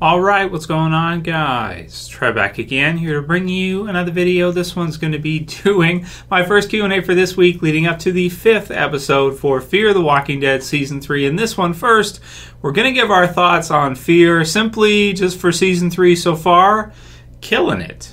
Alright, what's going on, guys? Trev back again, here to bring you another video. This one's going to be doing my first Q&A for this week, leading up to the 5th episode for Fear the Walking Dead Season 3. And this one first, we're going to give our thoughts on Fear, simply just for Season 3 so far. Killing it.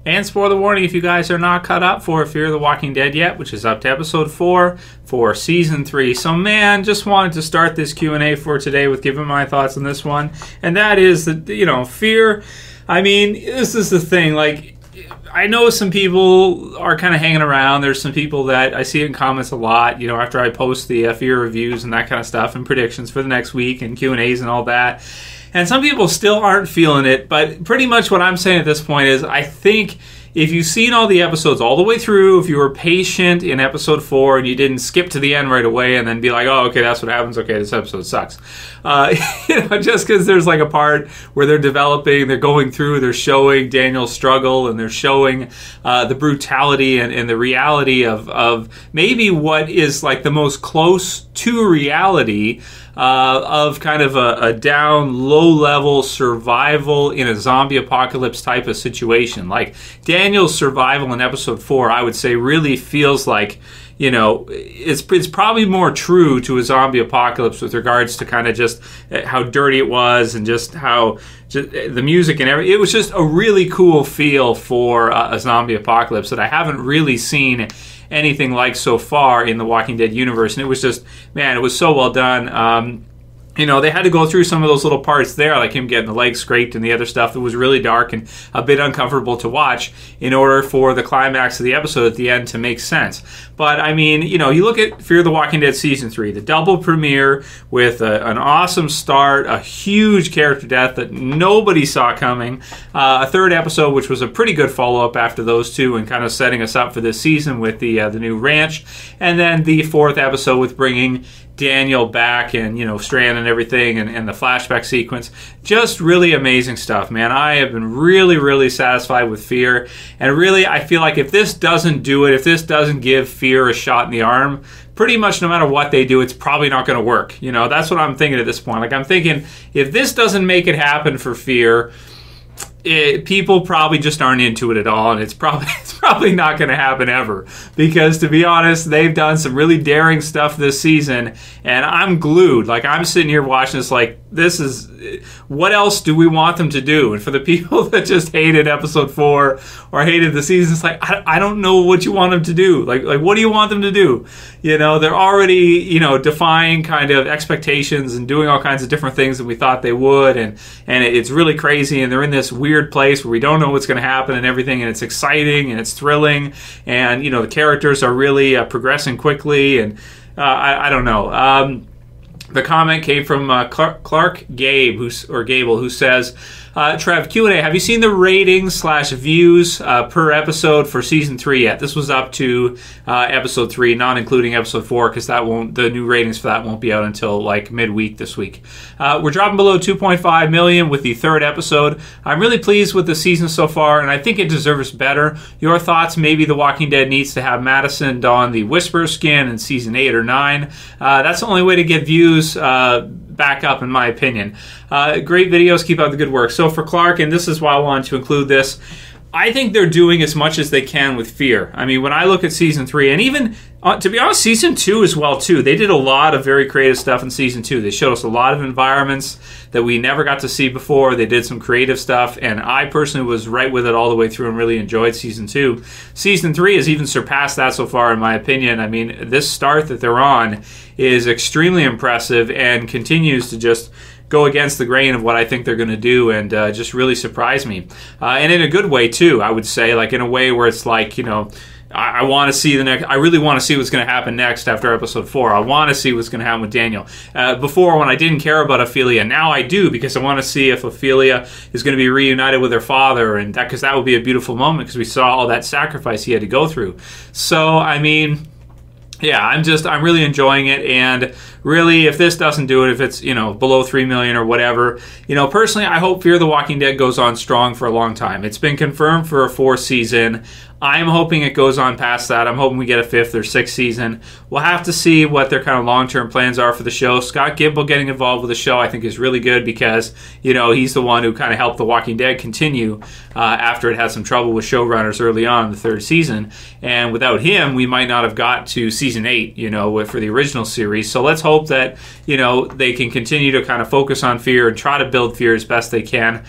And spoiler warning, if you guys are not caught up for Fear the Walking Dead yet, which is up to episode 4 for season 3. So man, just wanted to start this Q&A for today with giving my thoughts on this one. And that is that, Fear, I mean, this is the thing, like, I know some people are kind of hanging around. There's some people that I see in comments a lot, after I post the Fear reviews and that kind of stuff and predictions for the next week and Q&As and all that. And some people still aren't feeling it, but pretty much what I'm saying at this point is I think if you've seen all the episodes all the way through, if you were patient in episode 4 and you didn't skip to the end right away and then be like, oh, okay, that's what happens, okay, this episode sucks. Just because there's like a part where they're developing, they're going through, they're showing Daniel's struggle and they're showing the brutality and the reality of maybe what is like the most close to reality of kind of a down, low-level survival in a zombie apocalypse type of situation. Like, Daniel's survival in episode 4, I would say, really feels like, it's probably more true to a zombie apocalypse with regards to kind of just how dirty it was and just how the music and everything. It was just a really cool feel for a zombie apocalypse that I haven't really seen anything like so far in the Walking Dead universe. And it was just, man, it was so well done. They had to go through some of those little parts there, like him getting the leg scraped and the other stuff that was really dark and a bit uncomfortable to watch in order for the climax of the episode at the end to make sense. But, I mean, you look at Fear the Walking Dead Season 3, the double premiere with an awesome start, a huge character death that nobody saw coming, a third episode which was a pretty good follow-up after those two and kind of setting us up for this season with the new ranch, and then the 4th episode with bringing Daniel back and, Strand and everything and the flashback sequence. Just really amazing stuff, man. I have been really, really satisfied with Fear. And really, I feel like if this doesn't do it, if this doesn't give Fear a shot in the arm, pretty much no matter what they do, it's probably not going to work. That's what I'm thinking at this point. Like, I'm thinking, if this doesn't make it happen for Fear, people probably just aren't into it at all, and it's probably not going to happen ever. Because to be honest, they've done some really daring stuff this season, and I'm glued. Like, I'm sitting here watching this like, this is, what else do we want them to do? And for the people that just hated episode 4 or hated the season, it's like, I don't know what you want them to do. Like what do you want them to do? They're already, defying kind of expectations and doing all kinds of different things that we thought they would, and it's really crazy, and they're in this weird place where we don't know what's going to happen and everything, and it's exciting and it's thrilling, and the characters are really progressing quickly, and I don't know. The comment came from Clark Gable, who says, Trev, Q&A, have you seen the ratings / views per episode for season 3 yet? This was up to episode 3, not including episode 4, because the new ratings for that won't be out until like midweek this week. We're dropping below 2.5 million with the 3rd episode. I'm really pleased with the season so far, and I think it deserves better. Your thoughts? Maybe The Walking Dead needs to have Madison don the Whisperer skin in season 8 or 9. That's the only way to get views back up, in my opinion. Great videos, keep up the good work. So for Clark, and this is why I wanted to include this, I think they're doing as much as they can with Fear. I mean, when I look at season 3, and even, to be honest, season 2 as well, too. They did a lot of very creative stuff in season 2. They showed us a lot of environments that we never got to see before. They did some creative stuff, and I personally was right with it all the way through and really enjoyed season 2. Season 3 has even surpassed that so far, in my opinion. I mean, this start that they're on is extremely impressive and continues to just go against the grain of what I think they're going to do, and just really surprise me. And in a good way, too, I would say, like in a way where it's like, I want to see the next. I really want to see what's going to happen next after episode 4. I want to see what's going to happen with Daniel. Before, when I didn't care about Ophelia, now I do, because I want to see if Ophelia is going to be reunited with her father, and because that would be a beautiful moment, because we saw all that sacrifice he had to go through. So, I mean, yeah, I'm really enjoying it, and really, if this doesn't do it, if it's, below 3 million or whatever, personally, I hope Fear the Walking Dead goes on strong for a long time. It's been confirmed for a 4th season. I'm hoping it goes on past that. I'm hoping we get a 5th or 6th season. We'll have to see what their kind of long-term plans are for the show. Scott Gable getting involved with the show, I think, is really good because, he's the one who kind of helped The Walking Dead continue after it had some trouble with showrunners early on in the 3rd season. And without him, we might not have got to season 8, for the original series. So let's hope that, they can continue to kind of focus on Fear and try to build Fear as best they can.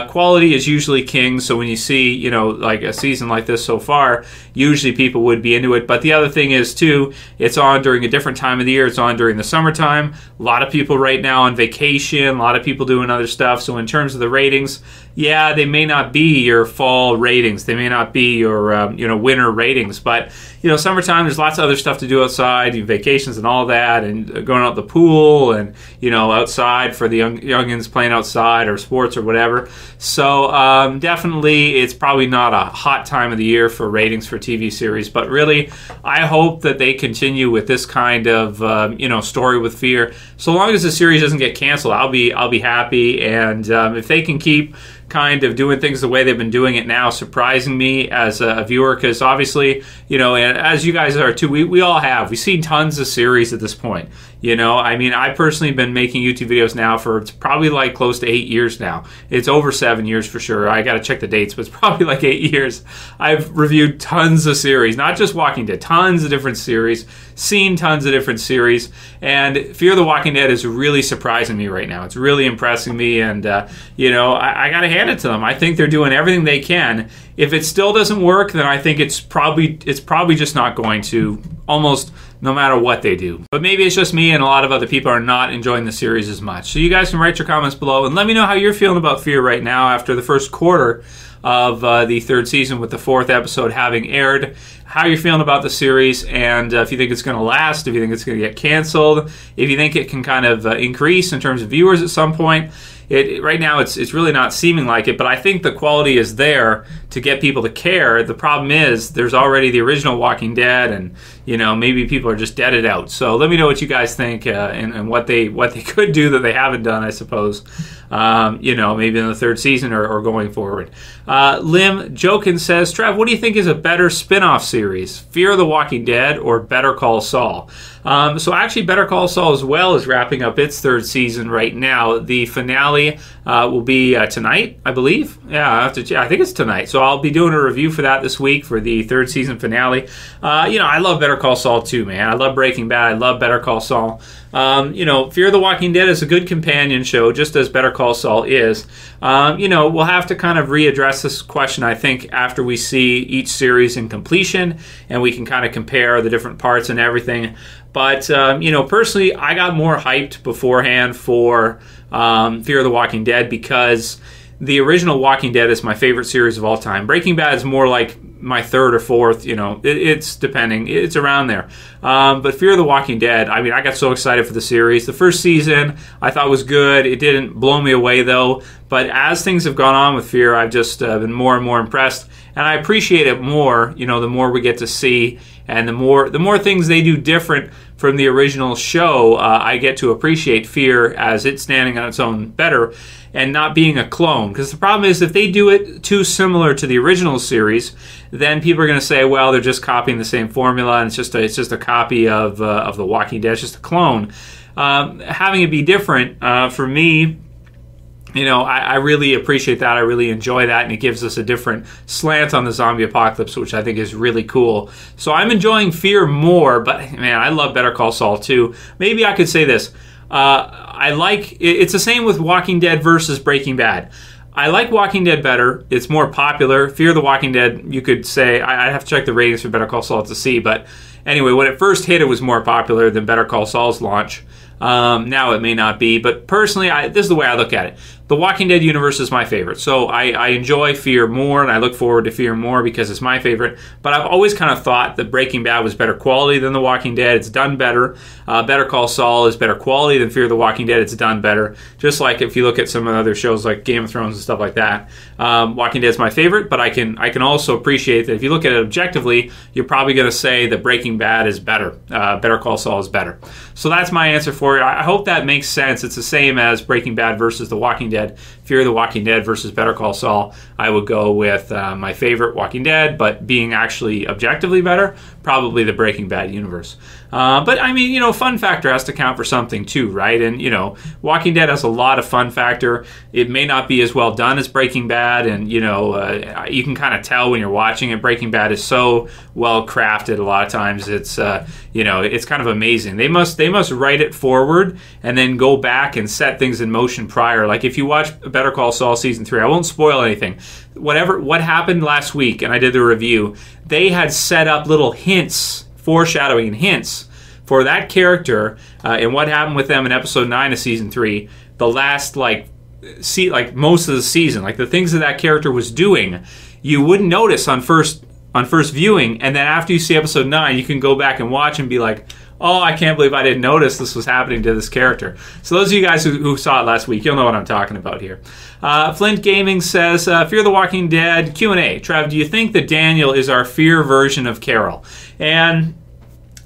Quality is usually king, so when you see, like a season like this so far, usually people would be into it. But the other thing is, too, it's on during a different time of the year. It's on during the summertime. A lot of people right now on vacation, a lot of people doing other stuff. So in terms of the ratings, yeah, they may not be your fall ratings. They may not be your, winter ratings. But, summertime, there's lots of other stuff to do outside, vacations and all that, and going out the pool and, outside for the youngins playing outside or sports or whatever. So definitely it's probably not a hot time of the year for ratings for TV series. But really, I hope that they continue with this kind of, story with Fear. So long as the series doesn't get canceled, I'll be happy. And if they can keep kind of doing things the way they've been doing it now, surprising me as a viewer, because obviously, and as you guys are too, we all have. We've seen tons of series at this point. I personally have been making YouTube videos now for it's probably like close to 8 years now. It's over 7 years for sure. I got to check the dates, but it's probably like 8 years. I've reviewed tons of series, not just Walking Dead, tons of different series, seen tons of different series, and Fear the Walking Dead is really surprising me right now. It's really impressing me, and I got to hand it to them. I think they're doing everything they can. If it still doesn't work, then I think it's probably just not going to, almost no matter what they do. But maybe it's just me and a lot of other people are not enjoying the series as much. So you guys can write your comments below and let me know how you're feeling about Fear right now after the first quarter of the 3rd season with the 4th episode having aired. How you're feeling about the series, and if you think it's going to last, if you think it's going to get canceled, if you think it can kind of increase in terms of viewers at some point. Right now, it's really not seeming like it, but I think the quality is there to get people to care. The problem is there's already the original Walking Dead, and maybe people are just deaded out. So let me know what you guys think and what they could do that they haven't done, I suppose. Maybe in the 3rd season or going forward. LimJocken says, Trev, what do you think is a better spin-off series, Fear the Walking Dead or Better Call Saul? So actually, Better Call Saul as well is wrapping up its 3rd season right now. The finale will be tonight, I believe. Yeah, I think it's tonight. So I'll be doing a review for that this week for the 3rd season finale. I love Better Call Saul too, man. I love Breaking Bad. I love Better Call Saul. Fear the Walking Dead is a good companion show, just as Better Call Saul is. We'll have to kind of readdress this question, I think, after we see each series in completion, and we can kind of compare the different parts and everything. But, personally, I got more hyped beforehand for Fear the Walking Dead because the original Walking Dead is my favorite series of all time. Breaking Bad is more like my 3rd or 4th, it's depending. It's around there. But Fear the Walking Dead, I got so excited for the series. The 1st season I thought was good. It didn't blow me away, though. But as things have gone on with Fear, I've just been more and more impressed. And I appreciate it more, the more we get to see. And the more things they do different from the original show, I get to appreciate Fear as it's standing on its own better and not being a clone. Because the problem is if they do it too similar to the original series, then people are going to say, well, they're just copying the same formula and it's just a copy of The Walking Dead. It's just a clone. Having it be different, for me, I really appreciate that. I really enjoy that, and it gives us a different slant on the zombie apocalypse, which I think is really cool. So I'm enjoying Fear more, but man, I love Better Call Saul too. Maybe I could say this. It's the same with Walking Dead versus Breaking Bad. I like Walking Dead better. It's more popular. Fear the Walking Dead, you could say, I'd have to check the ratings for Better Call Saul to see, but anyway, when it first hit, it was more popular than Better Call Saul's launch. Now it may not be, but personally, this is the way I look at it. The Walking Dead universe is my favorite. So I enjoy Fear more, and I look forward to Fear more because it's my favorite. But I've always kind of thought that Breaking Bad was better quality than The Walking Dead. It's done better. Better Call Saul is better quality than Fear the Walking Dead. It's done better. Just like if you look at some of the other shows like Game of Thrones and stuff like that. Walking Dead is my favorite, but I can also appreciate that if you look at it objectively, you're probably going to say that Breaking Bad is better. Better Call Saul is better. So that's my answer for you. I hope that makes sense. It's the same as Breaking Bad versus The Walking Dead. Fear the Walking Dead versus Better Call Saul. I would go with my favorite Walking Dead, but being actually objectively better, probably the Breaking Bad universe. But I mean, fun factor has to count for something too, right? And Walking Dead has a lot of fun factor. It may not be as well done as Breaking Bad, and you can kind of tell when you're watching it. Breaking Bad is so well crafted. A lot of times, it's it's kind of amazing. They must write it forward and then go back and set things in motion prior. Like if you watch Better Call Saul season 3, I won't spoil anything. What happened last week, and I did the review. They had set up little hints, foreshadowing and hints for that character and what happened with them in episode 9 of season 3. The last most of the season, like the things that character was doing, you wouldn't notice on first viewing, and then after you see episode 9, you can go back and watch and be like, oh, I can't believe I didn't notice this was happening to this character. So those of you guys who saw it last week, you'll know what I'm talking about here. Flint Gaming says, Fear the Walking Dead Q&A. Trev, do you think that Daniel is our Fear version of Carol? And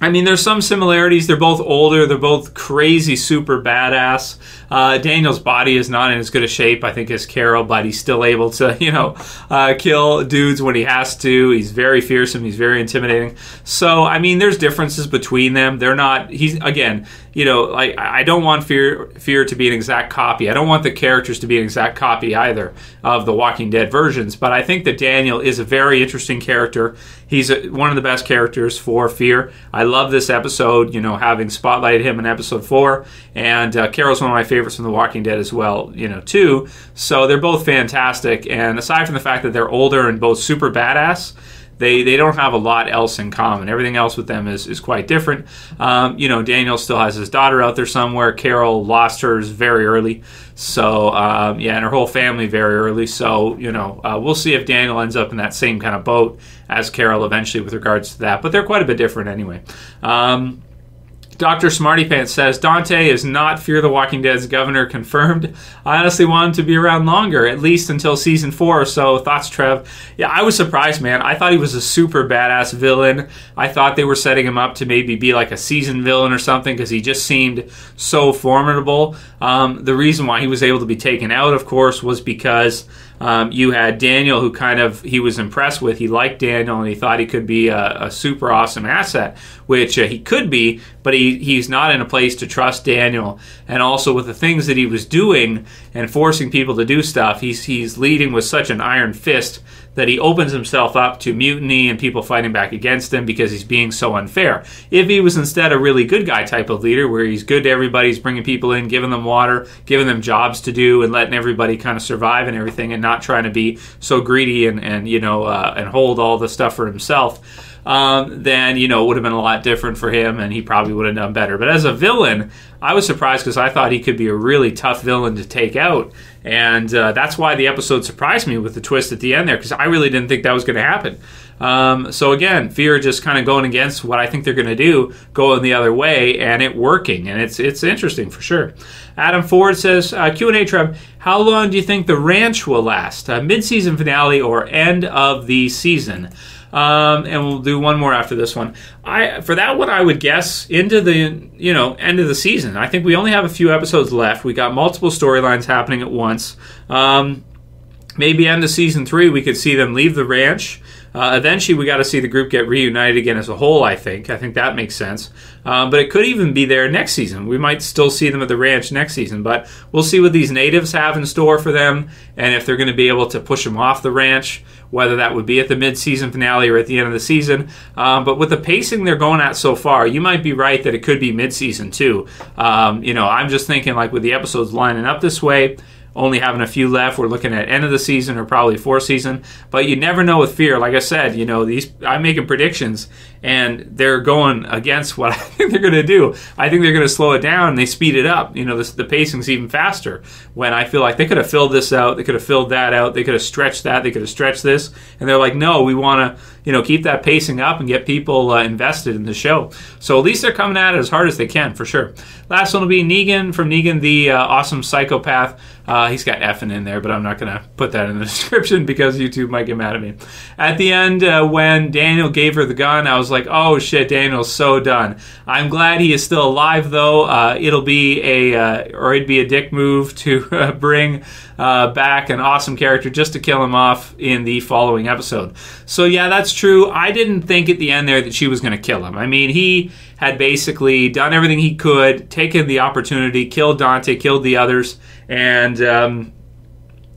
I mean, there's some similarities. They're both older. They're both crazy, super badass. Daniel's body is not in as good a shape, I think, as Carol, but he's still able to, kill dudes when he has to. He's very fearsome. He's very intimidating. So, I mean, there's differences between them. They're not. I don't want Fear to be an exact copy. I don't want the characters to be an exact copy either of the Walking Dead versions. But I think that Daniel is a very interesting character. He's one of the best characters for Fear. I love this episode, having spotlighted him in episode 4. And Carol's one of my favorites from The Walking Dead as well, too. So they're both fantastic. And aside from the fact that they're older and both super badass, they don't have a lot else in common. Everything else with them is quite different. Daniel still has his daughter out there somewhere. Carol lost hers very early. So, and her whole family very early. So, we'll see if Daniel ends up in that same kind of boat as Carol eventually with regards to that. But they're quite a bit different anyway. Dr. Smartey Pants says, Dante is not Fear the Walking Dead's governor, confirmed. I honestly want him to be around longer, at least until season 4 or so. Thoughts, Trev? Yeah, I was surprised, man. I thought he was a super badass villain. I thought they were setting him up to maybe be like a season villain or something because he just seemed so formidable. The reason why he was able to be taken out, of course, was because you had Daniel, who he was impressed with. He liked Daniel, and he thought he could be a super awesome asset, which he could be, but he's not in a place to trust Daniel. And also with the things that he was doing and forcing people to do stuff, he's leading with such an iron fist that he opens himself up to mutiny and people fighting back against him because he's being so unfair. If he was instead a really good guy type of leader where he's good to everybody, he's bringing people in, giving them water, giving them jobs to do, and letting everybody kind of survive and everything, and not trying to be so greedy and hold all the stuff for himself, then it would have been a lot different for him, and he probably would have done better. But as a villain, I was surprised because I thought he could be a really tough villain to take out, and that's why the episode surprised me with the twist at the end there, because I really didn't think that was going to happen. So again, Fear just kind of going against what I think they're going to do, going the other way, and it working, and it's interesting for sure. Adam Ford says, Q&A, Trev, how long do you think the ranch will last? Mid-season finale or end of the season? And we'll do one more after this one. For that one, I would guess into the end of the season. I think we only have a few episodes left. We got multiple storylines happening at once. Maybe end of season 3, we could see them leave the ranch. Eventually, we got to see the group get reunited again as a whole, I think. I think that makes sense. But it could even be there next season. We might still see them at the ranch next season. But we'll see what these natives have in store for them and if they're going to be able to push them off the ranch, whether that would be at the mid-season finale or at the end of the season. But with the pacing they're going at so far, you might be right that it could be mid-season too. I'm just thinking, like, with the episodes lining up this way, only having a few left. We're looking at end of the season or probably fourth season. But you never know with Fear. Like I said, you know, I'm making predictions, and they're going against what I think they're going to do. I think they're going to slow it down and they speed it up. You know, the pacing's even faster. When I feel like they could have filled this out, they could have filled that out, they could have stretched that, they could have stretched this, and they're like, no, we want to, you know, keep that pacing up and get people invested in the show. So at least they're coming at it as hard as they can, for sure. Last one will be Negan, from Negan the Awesome Psychopath. He's got effing in there, but I'm not going to put that in the description because YouTube might get mad at me. At the end, when Daniel gave her the gun, I was like, oh shit, Daniel's so done. I'm glad he is still alive, though. It'd be a dick move to bring back an awesome character just to kill him off in the following episode. So yeah, that's true. I didn't think at the end there that she was going to kill him. I mean, he had basically done everything he could, taken the opportunity, killed Dante, killed the others, and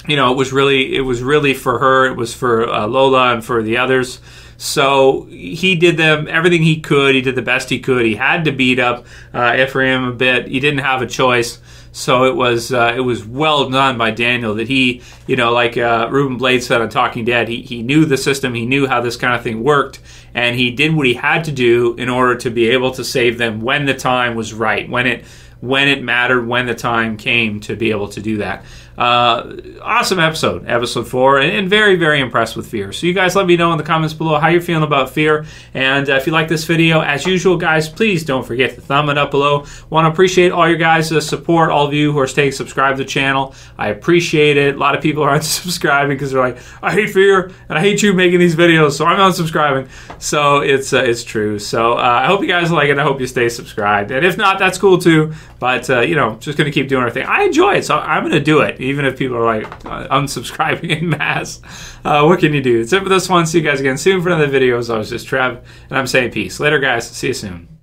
you know, it was really for her. It was for Lola and for the others. So he did everything he could. He did the best he could. He had to beat up Ephraim a bit. He didn't have a choice. So it was well done by Daniel that he, you know, like Ruben Blades said on Talking Dead, he knew the system, he knew how this kind of thing worked, and he did what he had to do in order to be able to save them when the time was right, when it mattered, when the time came to be able to do that. Awesome episode 4, and very, very impressed with Fear. So you guys let me know in the comments below how you're feeling about Fear, and if you like this video, as usual, guys, please don't forget to thumb it up below. Want to appreciate all your guys' support, all of you who are staying subscribed to the channel. I appreciate it. A lot of people aren't subscribing because they're like, I hate Fear, and I hate you making these videos, so I'm unsubscribing. So it's true. So I hope you guys like it. I hope you stay subscribed, and if not, that's cool too. But you know, just gonna keep doing our thing. I enjoy it, so I'm gonna do it, even if people are like unsubscribing en masse. What can you do? That's it for this one. See you guys again soon for another video. As always, this is Trev, and I'm saying peace. Later, guys. See you soon.